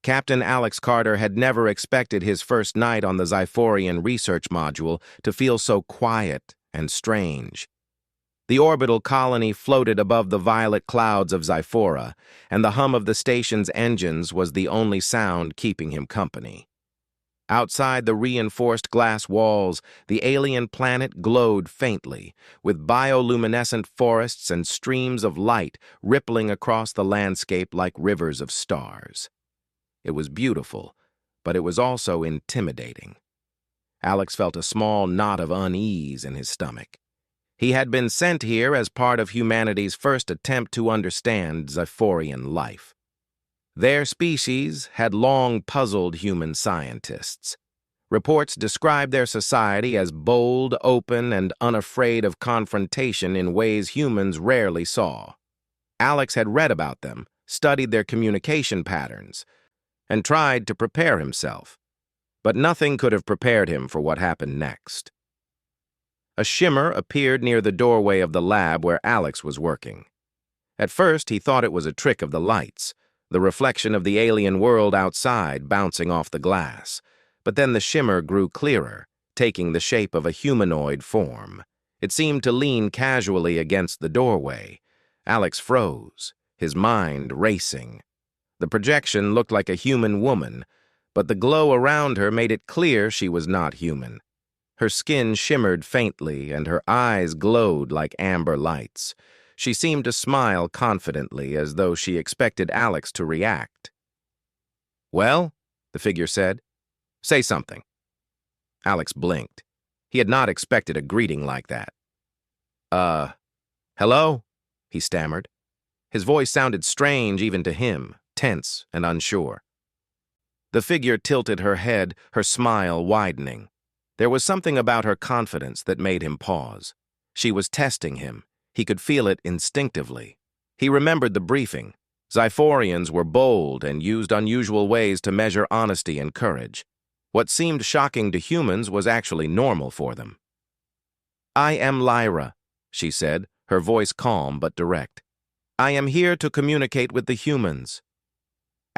Captain Alex Carter had never expected his first night on the Xiphorian research module to feel so quiet and strange. The orbital colony floated above the violet clouds of Xiphora, and the hum of the station's engines was the only sound keeping him company. Outside the reinforced glass walls, the alien planet glowed faintly, with bioluminescent forests and streams of light rippling across the landscape like rivers of stars. It was beautiful, but it was also intimidating. Alex felt a small knot of unease in his stomach. He had been sent here as part of humanity's first attempt to understand Xiphorian life. Their species had long puzzled human scientists. Reports described their society as bold, open, and unafraid of confrontation in ways humans rarely saw. Alex had read about them, studied their communication patterns, and tried to prepare himself. But nothing could have prepared him for what happened next. A shimmer appeared near the doorway of the lab where Alex was working. At first, he thought it was a trick of the lights, the reflection of the alien world outside bouncing off the glass. But then the shimmer grew clearer, taking the shape of a humanoid form. It seemed to lean casually against the doorway. Alex froze, his mind racing. The projection looked like a human woman, but the glow around her made it clear she was not human. Her skin shimmered faintly, and her eyes glowed like amber lights. She seemed to smile confidently, as though she expected Alex to react. "Well," the figure said, "say something." Alex blinked. He had not expected a greeting like that. Hello?" he stammered. His voice sounded strange even to him, tense and unsure. The figure tilted her head, her smile widening. There was something about her confidence that made him pause. She was testing him. He could feel it instinctively. He remembered the briefing. Xiphorians were bold and used unusual ways to measure honesty and courage. What seemed shocking to humans was actually normal for them. "I am Lyra," she said, her voice calm but direct. "I am here to communicate with the humans."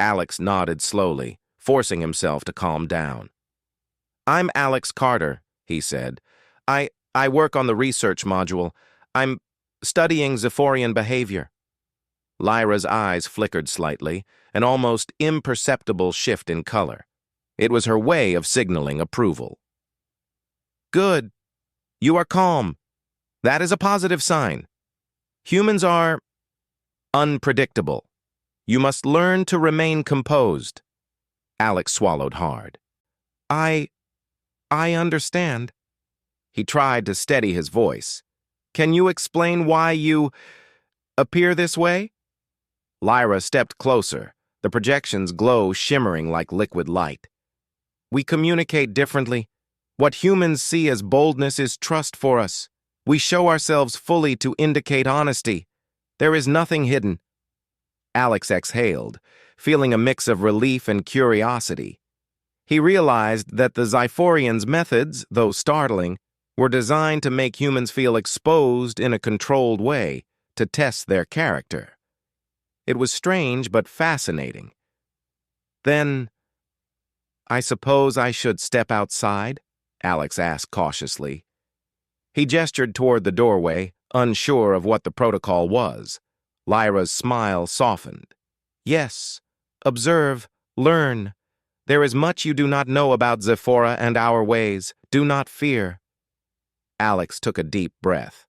Alex nodded slowly, forcing himself to calm down. "I'm Alex Carter," he said. I work on the research module. I'm studying Xiphorian behavior." Lyra's eyes flickered slightly, an almost imperceptible shift in color. It was her way of signaling approval. "Good. You are calm. That is a positive sign. Humans are unpredictable. You must learn to remain composed." Alex swallowed hard. I understand." He tried to steady his voice. "Can you explain why you appear this way?" Lyra stepped closer, the projection's glow shimmering like liquid light. "We communicate differently. What humans see as boldness is trust for us. We show ourselves fully to indicate honesty. There is nothing hidden." Alex exhaled, feeling a mix of relief and curiosity. He realized that the Xiphorians' methods, though startling, were designed to make humans feel exposed in a controlled way, to test their character. It was strange but fascinating. "Then, I suppose I should step outside?" Alex asked cautiously. He gestured toward the doorway, unsure of what the protocol was. Lyra's smile softened. "Yes, observe, learn. There is much you do not know about Xiphora and our ways. Do not fear." Alex took a deep breath.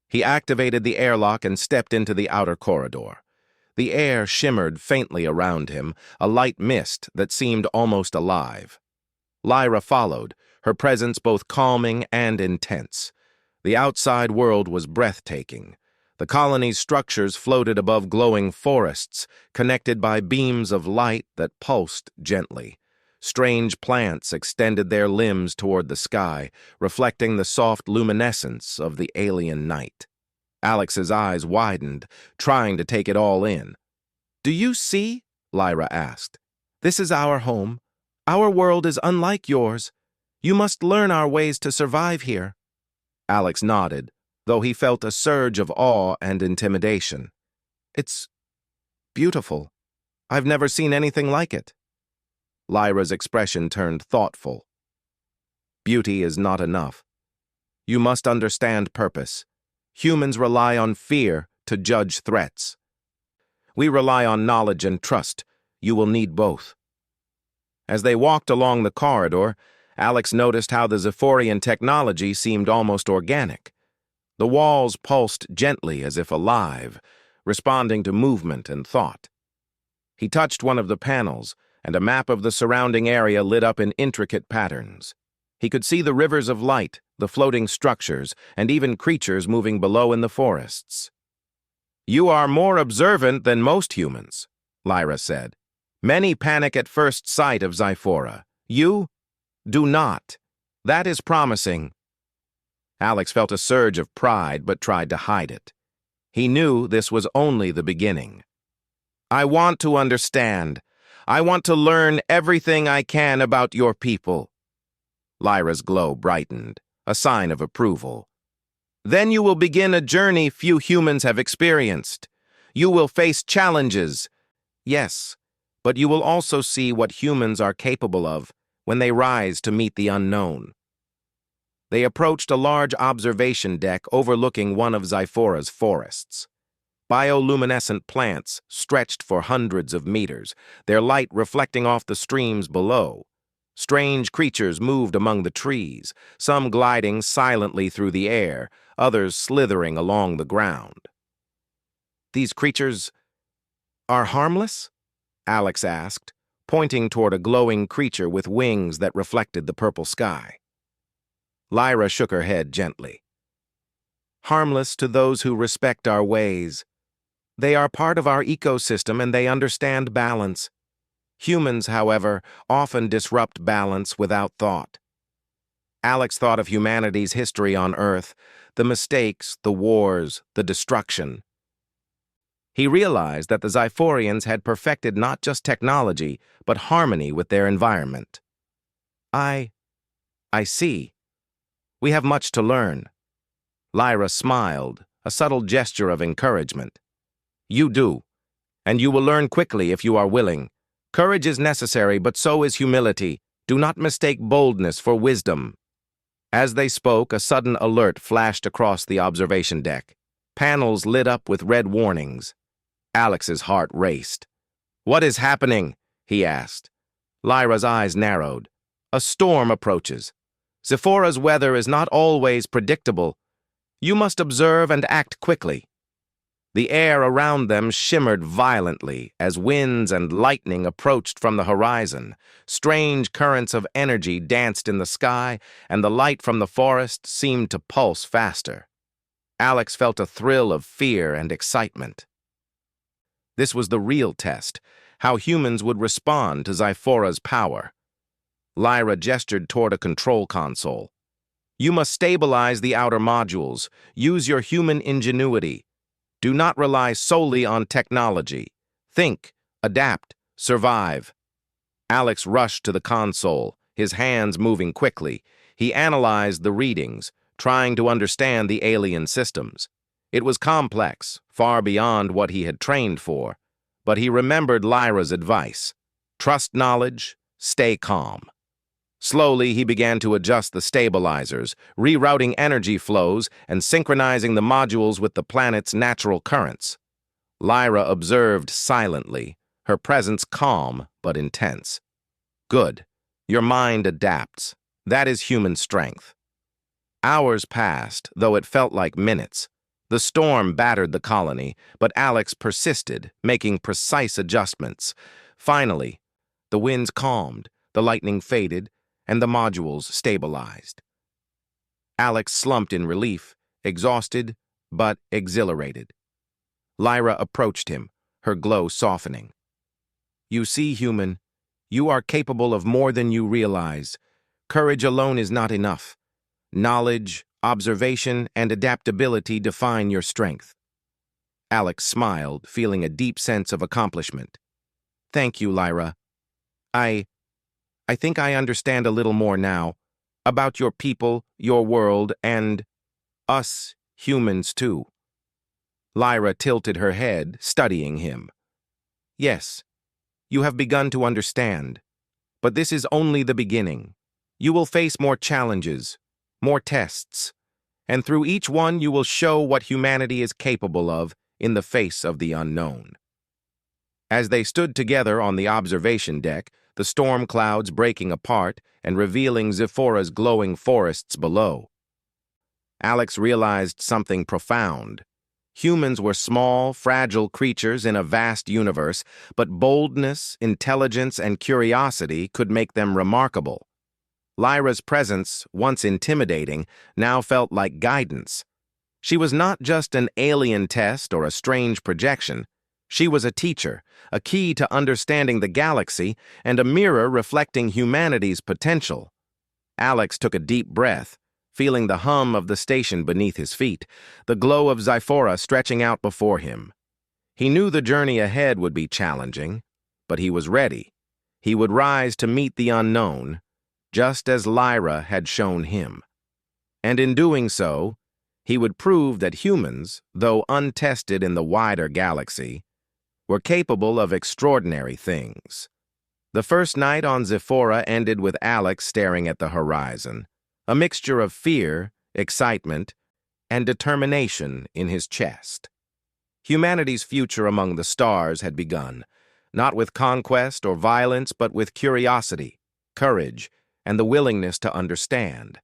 He activated the airlock and stepped into the outer corridor. The air shimmered faintly around him, a light mist that seemed almost alive. Lyra followed, her presence both calming and intense. The outside world was breathtaking. The colony's structures floated above glowing forests, connected by beams of light that pulsed gently. Strange plants extended their limbs toward the sky, reflecting the soft luminescence of the alien night. Alex's eyes widened, trying to take it all in. "Do you see?" Lyra asked. "This is our home. Our world is unlike yours. You must learn our ways to survive here." Alex nodded, though he felt a surge of awe and intimidation. "It's beautiful." I've never seen anything like it. Lyra's expression turned thoughtful. Beauty is not enough. You must understand purpose. Humans rely on fear to judge threats. We rely on knowledge and trust. You will need both. As they walked along the corridor, Alex noticed how the Zephorian technology seemed almost organic. The walls pulsed gently as if alive, responding to movement and thought. He touched one of the panels, and a map of the surrounding area lit up in intricate patterns. He could see the rivers of light, the floating structures, and even creatures moving below in the forests. "You are more observant than most humans," Lyra said. "Many panic at first sight of Xiphora. You do not. That is promising." Alex felt a surge of pride but tried to hide it. He knew this was only the beginning. "I want to understand. I want to learn everything I can about your people." Lyra's glow brightened, a sign of approval. "Then you will begin a journey few humans have experienced. You will face challenges. Yes, but you will also see what humans are capable of when they rise to meet the unknown." They approached a large observation deck overlooking one of Xiphora's forests. Bioluminescent plants stretched for hundreds of meters, their light reflecting off the streams below. Strange creatures moved among the trees, some gliding silently through the air, others slithering along the ground. "These creatures are harmless?" Alex asked, pointing toward a glowing creature with wings that reflected the purple sky. Lyra shook her head gently. "Harmless to those who respect our ways. They are part of our ecosystem and they understand balance. Humans, however, often disrupt balance without thought." Alex thought of humanity's history on Earth, the mistakes, the wars, the destruction. He realized that the Xiphorians had perfected not just technology, but harmony with their environment. I see. We have much to learn." Lyra smiled, a subtle gesture of encouragement. "You do, and you will learn quickly if you are willing. Courage is necessary, but so is humility. Do not mistake boldness for wisdom." As they spoke, a sudden alert flashed across the observation deck. Panels lit up with red warnings. Alex's heart raced. "What is happening?" he asked. Lyra's eyes narrowed. "A storm approaches. Zephora's weather is not always predictable. You must observe and act quickly." The air around them shimmered violently as winds and lightning approached from the horizon. Strange currents of energy danced in the sky, and the light from the forest seemed to pulse faster. Alex felt a thrill of fear and excitement. This was the real test, how humans would respond to Xiphora's power. Lyra gestured toward a control console. "You must stabilize the outer modules. Use your human ingenuity. Do not rely solely on technology. Think, adapt, survive." Alex rushed to the console, his hands moving quickly. He analyzed the readings, trying to understand the alien systems. It was complex, far beyond what he had trained for, but he remembered Lyra's advice. Trust knowledge, stay calm. Slowly, he began to adjust the stabilizers, rerouting energy flows and synchronizing the modules with the planet's natural currents. Lyra observed silently, her presence calm but intense. "Good. Your mind adapts. That is human strength." Hours passed, though it felt like minutes. The storm battered the colony, but Alex persisted, making precise adjustments. Finally, the winds calmed, the lightning faded, and the modules stabilized. Alex slumped in relief, exhausted but exhilarated. Lyra approached him, her glow softening. "You see, human, you are capable of more than you realize. Courage alone is not enough. Knowledge, observation, and adaptability define your strength." Alex smiled, feeling a deep sense of accomplishment. "Thank you, Lyra. I think I understand a little more now, about your people, your world, and us humans too." Lyra tilted her head, studying him. "Yes, You have begun to understand. But this is only the beginning. You will face more challenges, more tests, and through each one you will show what humanity is capable of in the face of the unknown. As they stood together on the observation deck, the storm clouds breaking apart and revealing Zephora's glowing forests below, Alex realized something profound. Humans were small, fragile creatures in a vast universe, but boldness, intelligence, and curiosity could make them remarkable. Lyra's presence, once intimidating, now felt like guidance. She was not just an alien test or a strange projection. She was a teacher, a key to understanding the galaxy, and a mirror reflecting humanity's potential. Alex took a deep breath, feeling the hum of the station beneath his feet, the glow of Zyphora stretching out before him. He knew the journey ahead would be challenging, but he was ready. He would rise to meet the unknown, just as Lyra had shown him. And in doing so, he would prove that humans, though untested in the wider galaxy, were capable of extraordinary things. The first night on Zephora ended with Alex staring at the horizon, a mixture of fear, excitement, and determination in his chest. Humanity's future among the stars had begun, not with conquest or violence, but with curiosity, courage, and the willingness to understand.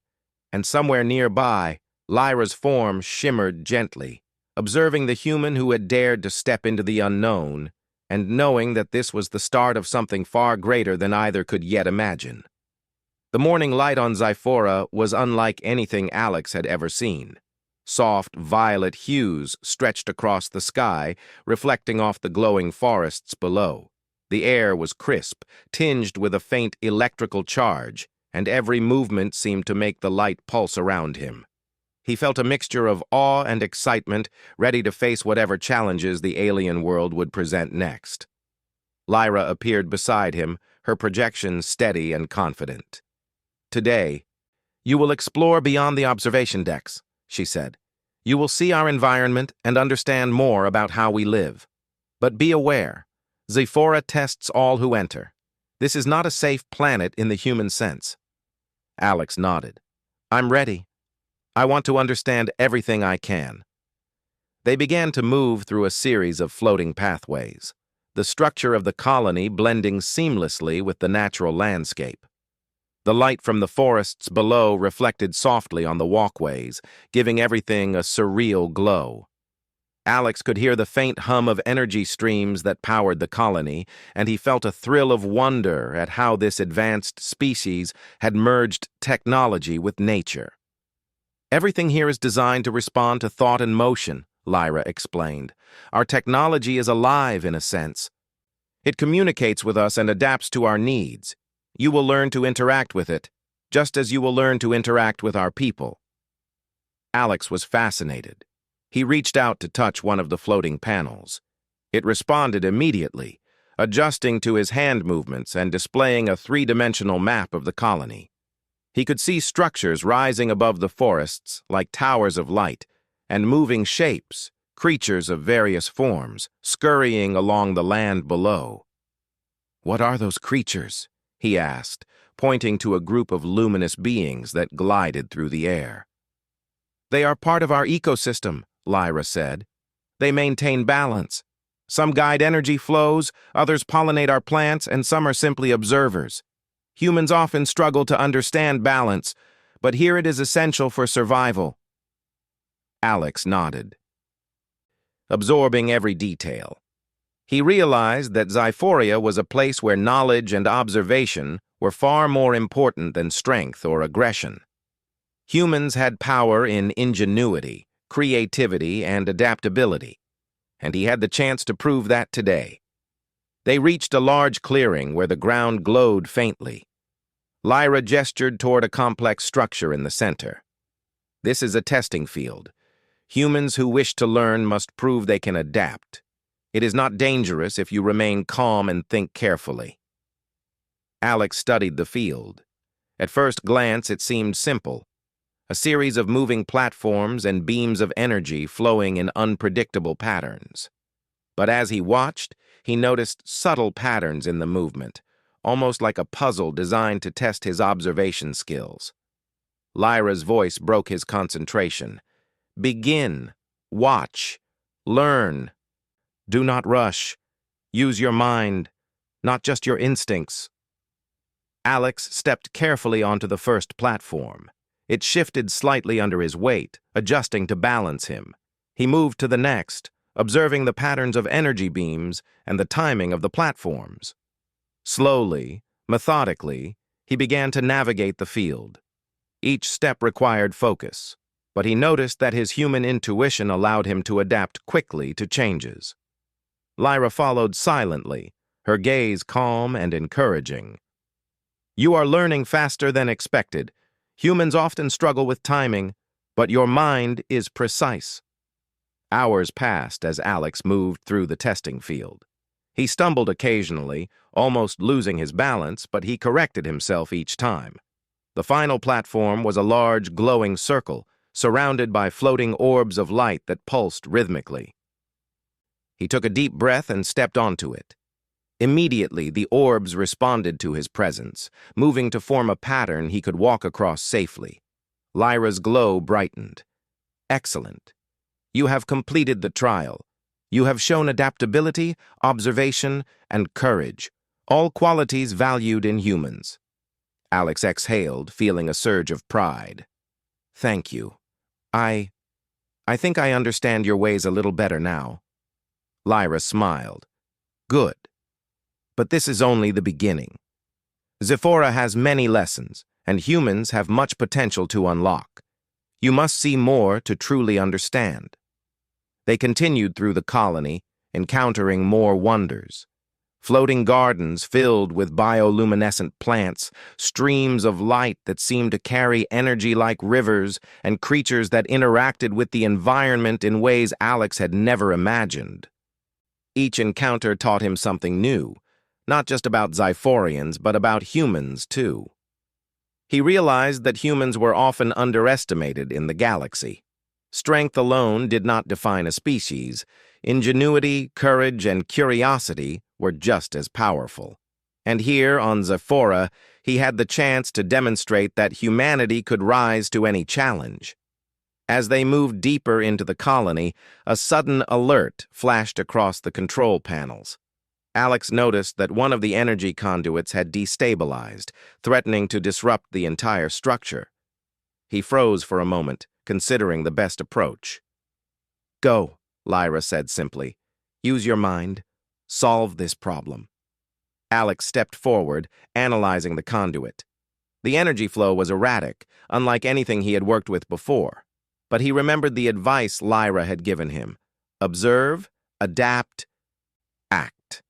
And somewhere nearby, Lyra's form shimmered gently, observing the human who had dared to step into the unknown, and knowing that this was the start of something far greater than either could yet imagine. The morning light on Zyphora was unlike anything Alex had ever seen. Soft, violet hues stretched across the sky, reflecting off the glowing forests below. The air was crisp, tinged with a faint electrical charge, and every movement seemed to make the light pulse around him. He felt a mixture of awe and excitement, ready to face whatever challenges the alien world would present next. Lyra appeared beside him, her projection steady and confident. "Today, you will explore beyond the observation decks," she said. "You will see our environment and understand more about how we live. But be aware, Zephora tests all who enter. This is not a safe planet in the human sense." Alex nodded. "I'm ready. I want to understand everything I can." They began to move through a series of floating pathways, the structure of the colony blending seamlessly with the natural landscape. The light from the forests below reflected softly on the walkways, giving everything a surreal glow. Alex could hear the faint hum of energy streams that powered the colony, and he felt a thrill of wonder at how this advanced species had merged technology with nature. "Everything here is designed to respond to thought and motion," Lyra explained. "Our technology is alive in a sense. It communicates with us and adapts to our needs. You will learn to interact with it, just as you will learn to interact with our people." Alex was fascinated. He reached out to touch one of the floating panels. It responded immediately, adjusting to his hand movements and displaying a three-dimensional map of the colony. He could see structures rising above the forests like towers of light, and moving shapes, creatures of various forms, scurrying along the land below. "What are those creatures?" he asked, pointing to a group of luminous beings that glided through the air. "They are part of our ecosystem," Lyra said. "They maintain balance. Some guide energy flows, others pollinate our plants, and some are simply observers. Humans often struggle to understand balance, but here it is essential for survival." Alex nodded, absorbing every detail. He realized that Zyphoria was a place where knowledge and observation were far more important than strength or aggression. Humans had power in ingenuity, creativity, and adaptability, and he had the chance to prove that today. They reached a large clearing where the ground glowed faintly. Lyra gestured toward a complex structure in the center. "This is a testing field. Humans who wish to learn must prove they can adapt. It is not dangerous if you remain calm and think carefully." Alex studied the field. At first glance, it seemed simple. A series of moving platforms and beams of energy flowing in unpredictable patterns. But as he watched, he noticed subtle patterns in the movement, almost like a puzzle designed to test his observation skills. Lyra's voice broke his concentration. Begin. Watch. Learn. Do not rush. Use your mind, not just your instincts. Alex stepped carefully onto the first platform. It shifted slightly under his weight, adjusting to balance him. He moved to the next, observing the patterns of energy beams and the timing of the platforms. Slowly, methodically, he began to navigate the field. Each step required focus, but he noticed that his human intuition allowed him to adapt quickly to changes. Lyra followed silently, her gaze calm and encouraging. You are learning faster than expected. Humans often struggle with timing, but your mind is precise. Hours passed as Alex moved through the testing field. He stumbled occasionally, almost losing his balance, but he corrected himself each time. The final platform was a large, glowing circle, surrounded by floating orbs of light that pulsed rhythmically. He took a deep breath and stepped onto it. Immediately, the orbs responded to his presence, moving to form a pattern he could walk across safely. Lyra's glow brightened. Excellent. You have completed the trial. You have shown adaptability, observation, and courage, all qualities valued in humans. Alex exhaled, feeling a surge of pride. Thank you. I think I understand your ways a little better now. Lyra smiled. Good. But this is only the beginning. Zephora has many lessons, and humans have much potential to unlock. You must see more to truly understand. They continued through the colony, encountering more wonders. Floating gardens filled with bioluminescent plants, streams of light that seemed to carry energy like rivers, and creatures that interacted with the environment in ways Alex had never imagined. Each encounter taught him something new, not just about Xiphorians, but about humans, too. He realized that humans were often underestimated in the galaxy. Strength alone did not define a species. Ingenuity, courage, and curiosity were just as powerful. And here, on Zephora, he had the chance to demonstrate that humanity could rise to any challenge. As they moved deeper into the colony, a sudden alert flashed across the control panels. Alex noticed that one of the energy conduits had destabilized, threatening to disrupt the entire structure. He froze for a moment, considering the best approach. Go, Lyra said simply. Use your mind. Solve this problem. Alex stepped forward, analyzing the conduit. The energy flow was erratic, unlike anything he had worked with before. But he remembered the advice Lyra had given him. Observe, adapt, act.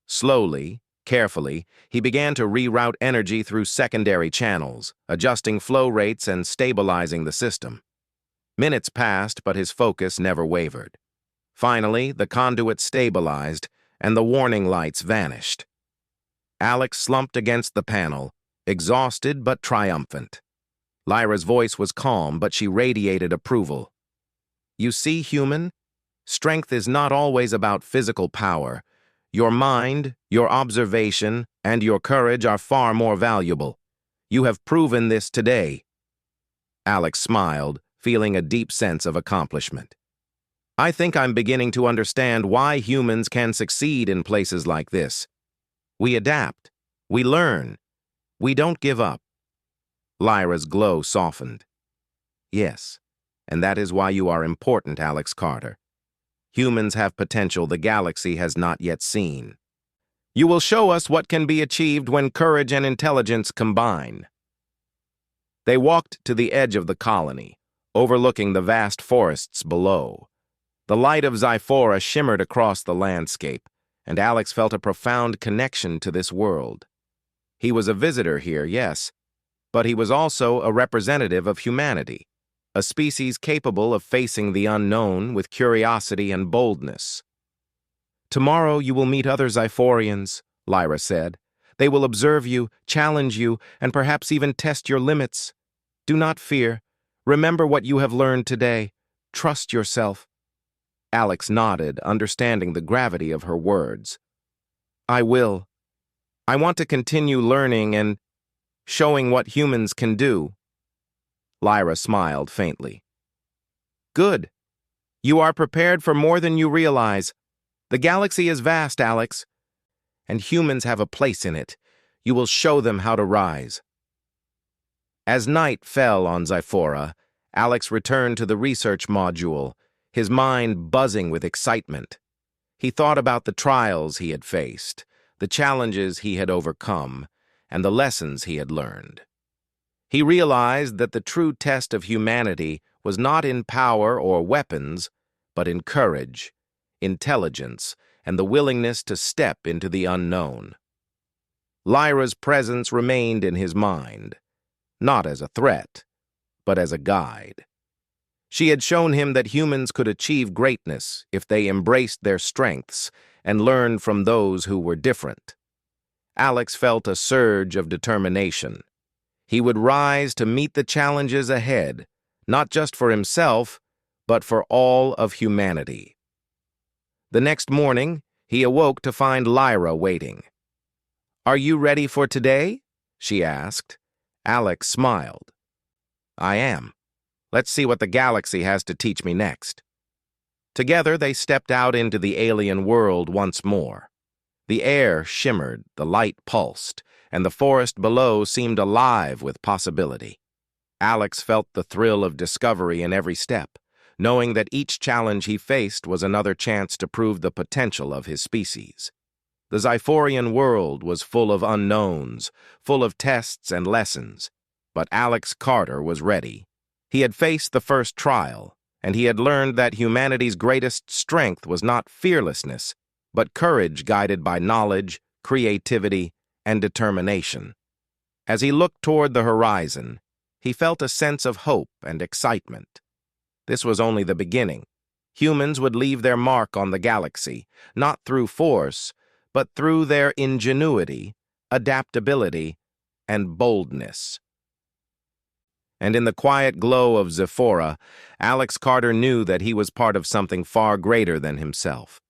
Slowly, carefully, he began to reroute energy through secondary channels, adjusting flow rates and stabilizing the system. Minutes passed, but his focus never wavered. Finally, the conduit stabilized, and the warning lights vanished. Alex slumped against the panel, exhausted but triumphant. Lyra's voice was calm, but she radiated approval. You see, human? Strength is not always about physical power. Your mind, your observation, and your courage are far more valuable. You have proven this today. Alex smiled, feeling a deep sense of accomplishment. I think I'm beginning to understand why humans can succeed in places like this. We adapt. We learn. We don't give up. Lyra's glow softened. Yes, and that is why you are important, Alex Carter. Humans have potential the galaxy has not yet seen. You will show us what can be achieved when courage and intelligence combine. They walked to the edge of the colony, overlooking the vast forests below. The light of Zephora shimmered across the landscape, and Alex felt a profound connection to this world. He was a visitor here, yes, but he was also a representative of humanity, a species capable of facing the unknown with curiosity and boldness. Tomorrow you will meet other Xiphorians, Lyra said. They will observe you, challenge you, and perhaps even test your limits. Do not fear. Remember what you have learned today. Trust yourself. Alex nodded, understanding the gravity of her words. I will. I want to continue learning and showing what humans can do. Lyra smiled faintly. Good. You are prepared for more than you realize. The galaxy is vast, Alex, and humans have a place in it. You will show them how to rise. As night fell on Xiphora, Alex returned to the research module, his mind buzzing with excitement. He thought about the trials he had faced, the challenges he had overcome, and the lessons he had learned. He realized that the true test of humanity was not in power or weapons, but in courage, intelligence, and the willingness to step into the unknown. Lyra's presence remained in his mind, not as a threat, but as a guide. She had shown him that humans could achieve greatness if they embraced their strengths and learned from those who were different. Alex felt a surge of determination. He would rise to meet the challenges ahead, not just for himself, but for all of humanity. The next morning, he awoke to find Lyra waiting. "Are you ready for today?" she asked. Alex smiled. "I am. Let's see what the galaxy has to teach me next." Together, they stepped out into the alien world once more. The air shimmered, the light pulsed, and the forest below seemed alive with possibility. Alex felt the thrill of discovery in every step, knowing that each challenge he faced was another chance to prove the potential of his species. The Xiphorian world was full of unknowns, full of tests and lessons, but Alex Carter was ready. He had faced the first trial, and he had learned that humanity's greatest strength was not fearlessness, but courage guided by knowledge, creativity, and determination. As he looked toward the horizon, he felt a sense of hope and excitement. This was only the beginning. Humans would leave their mark on the galaxy, not through force, but through their ingenuity, adaptability, and boldness. And in the quiet glow of Xiphora, Alex Carter knew that he was part of something far greater than himself.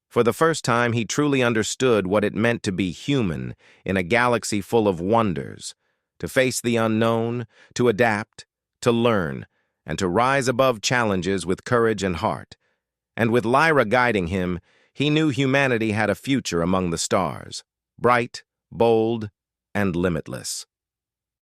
For the first time, he truly understood what it meant to be human in a galaxy full of wonders, to face the unknown, to adapt, to learn, and to rise above challenges with courage and heart. And with Lyra guiding him, he knew humanity had a future among the stars, bright, bold, and limitless.